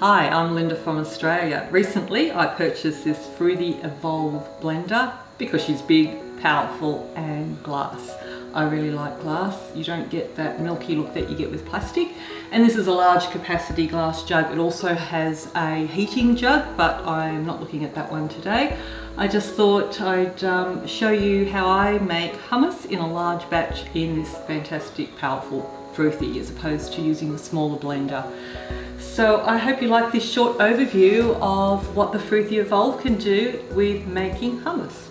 Hi, I'm Linda from Australia. Recently I purchased this Froothie Evolve blender because she's big, powerful and glass. I really like glass. You don't get that milky look that you get with plastic. And this is a large capacity glass jug. It also has a heating jug, but I'm not looking at that one today. I just thought I'd show you how I make hummus in a large batch in this fantastic, powerful Froothie as opposed to using the smaller blender. So I hope you like this short overview of what the Froothie Evolve can do with making hummus.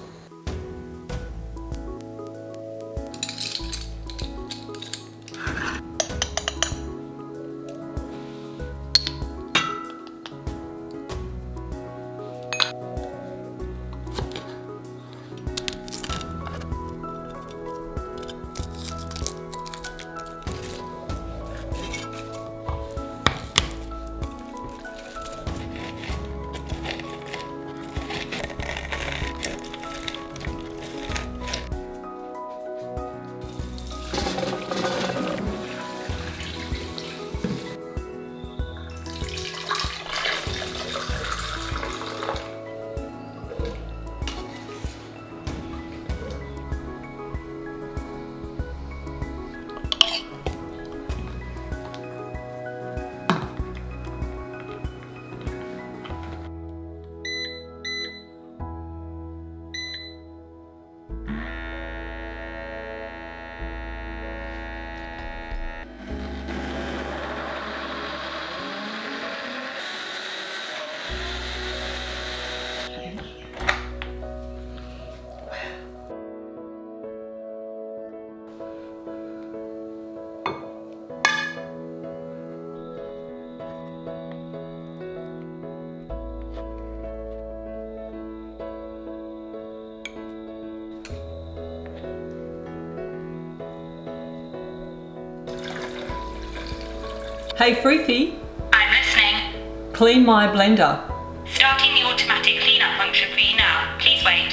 Hey Froothie, I'm listening. clean my blender. Starting the automatic cleanup function for you now. Please wait.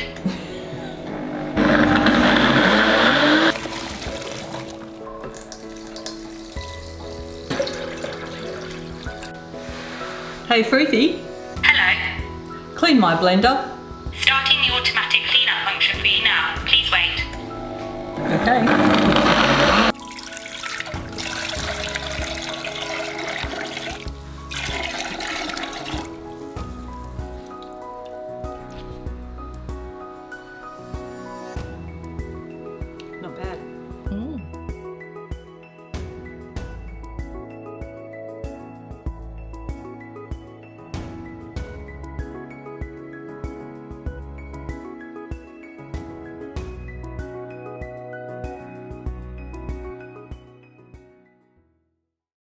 Hey Froothie, Hello. clean my blender. Starting the automatic cleanup function for you now. Please wait. Okay.